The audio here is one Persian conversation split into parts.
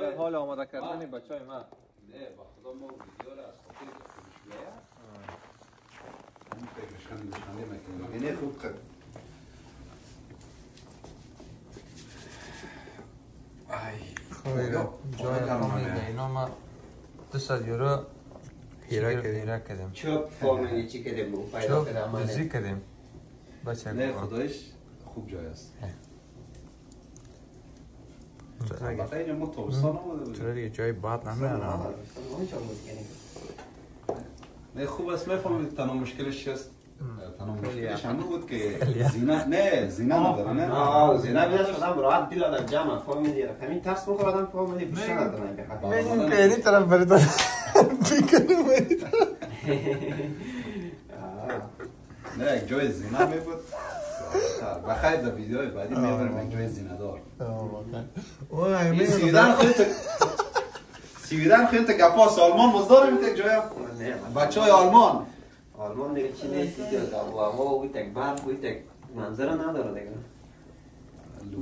در حال آماده کردن بچه های من. نه با خدا ما ویدیو را از خاطر فروشگاه همون فکرش هم نشانده میکنیم. اینه خوب کرد. جای فامیل اینا ما 200 یورو هیره کردیم. چوب فامیلی چی کردیم؟ چوب دوزی کردیم. بچه نه خدایش خوب جای است. البته اینجا ما تابستان آمده بودیم. چرا دیگه جای باد نمیاره؟ نه خوب است میفهمید تنها مشکلش چیست؟ تنها مشکلش همون بود که زینا نداره نه؟ زینا بیاد شدم راحت دیل آدم جمع فامیلی را همین ترس بخور آدم فامیلی بیشتر ندارن که خطا این پیری طرف برید بیکنه برید نه یک جای زینا می بود بخیر در ویدیوهای بعدی میبرم یک جای زینا دار این سویدن خیلی گپاس آلمان مزداره میده جای بچه های آلمان دیگه چی نیست دیگه هوا و تک برف و تک منظره نداره دیگه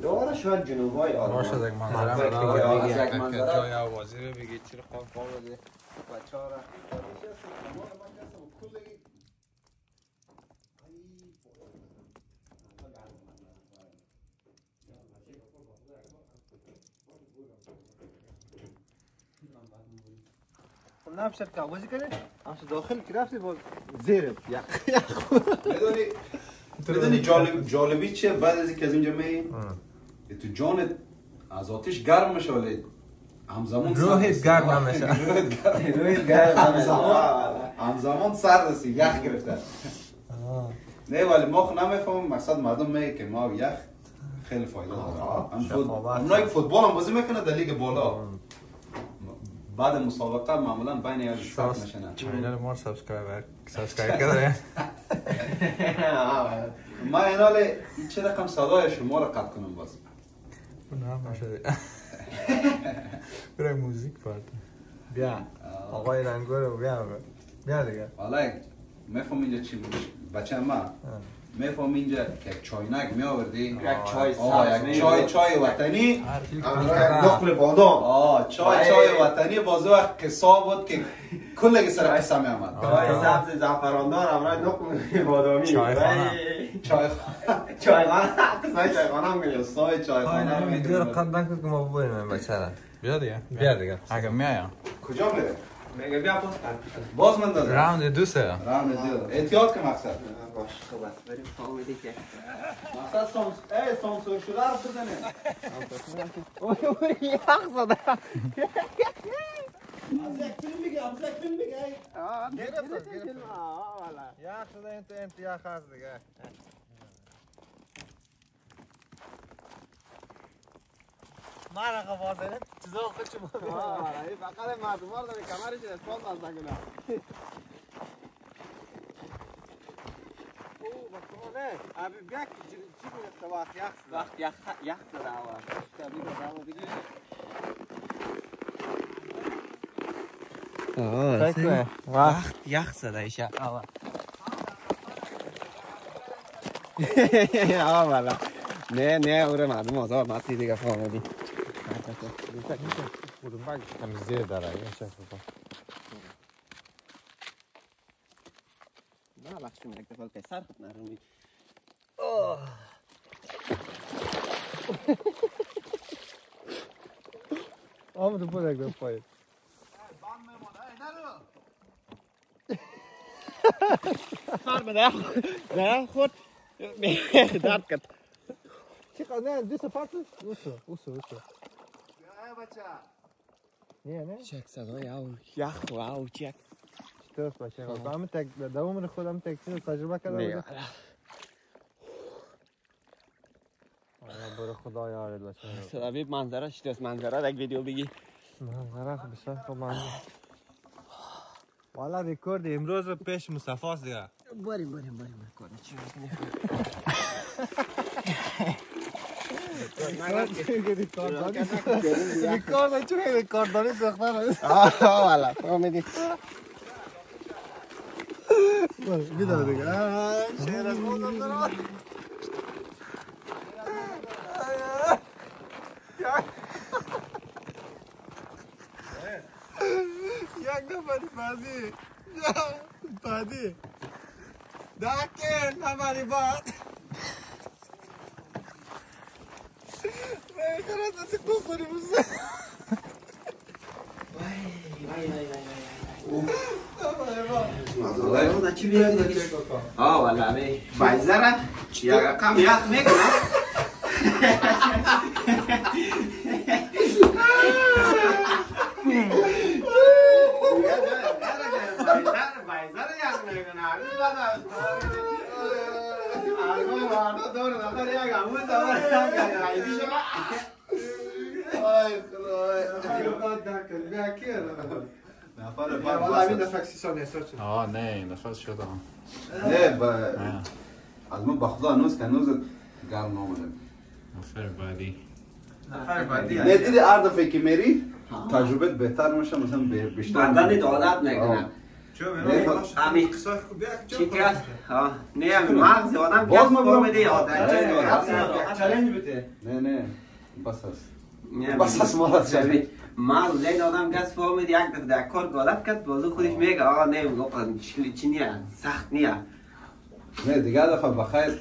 داره شاید جنوبای آلمان باشه دیگه منظره جای آوازی رو بگید چرا قام بده بچه ها را نمیشد که آوازی کنید همشه داخل که رفتی با زیر میدونی جالبی چیه بعد از اینکه از اینجا می تو جانت از آتش گرم میشه ولی همزمان روحت گرم نمیشه همزمان سرد است یخ گرفته نه ولی ما خو نمیفهمم مقصد مردم میگه که ما یخ خیلی فایده داره اونایی که فوتبال هم بازی میکنه در لیگ بالا بعد مسابقه معمولا بین یا فرق میشن چینل ما سابسکرایب کرده ما ایناله این چه رقم صدای شما را قطع کنم باز نه نشده برای موزیک پارت بیا آقای رنگور بیا دیگه والا میفهم اینجا چی بچه ما میفهم اینجا که چاینک می آوردی یک چای وطنی نقل بادام چای وطنی باز وقت قصه بود که کل سر قصه می آمد چای سبز زعفراندار امرای نقل بادامی چایخانه هم میگه سای چایخانه ویدیو رو قندن که ما ببینیم بچه را بیا دیگه اگه میایم کجا میره؟ میگه بیا باز من داده راوند دوسته راوند دو احتیاط که مقصد باش خوب است بریم فامیلی که مقصد سانسور شده رو بزنه اوه یخ زده از یک فیلم بگه یخ شده انت یخ هست دیگه من را قبار چیزا خوش بود فقط مردمار داره کمرش اسپان بازده کنه نه ابی بیا چی بود وقت یخ زده آوه کبیر رو دامو بگی وقت یخ زده ایشه والا نه اوره مردم آزار ماتی دیگه فهمیدی هم زیر داره این شکل نه وقتی من یک دفعه پسر خود نرومی آمده بود یک دفعه پایید سر بده نه خود درد کرد چقدر نه دیست پارت اوسو بچه نه چک صدای او یخ و او چک چطور باشه همه تک دوام خودم تک چیز تجربه کردم برو خدا یارت باشه سبب منظره شده منظره یک ویدیو بگی منظره بسیار خوب منظره والا ریکورد امروز پیش مصطفی است دیگه بریم کار چی میکنی ریکورد چون ریکوردانی ساختن والا فهمیدی بیدار دیگه شهر از خودم دارم یک نفر بعدی داکن نفری بعد خلاص تو بخوری بس والله چی بیاد دیگه والله بایزره یا کم یخ میکنه بایزره یخ میکنه دور نفر یک عمود دور عیبی شما آی خدای نفر والله همین دفعه 30 ثانیه سر شد نه نفس شده نه از من بخدا هنوز که هنوز گرم آمده نفر بعدی نه دیدی هر دفعه که میری تجربه بهتر میشه مثلا بیشتر بدن عادت میکنه همین چی کرد؟ نه مغز آدم گفت فهمیده عادت چالش بده نه بس هست ما مغز زین آدم گفت فهمید یک دفعه در کار غلط کرد بازو خودش میگه نه چی نیه سخت نیه نه دیگه دفعه بخیر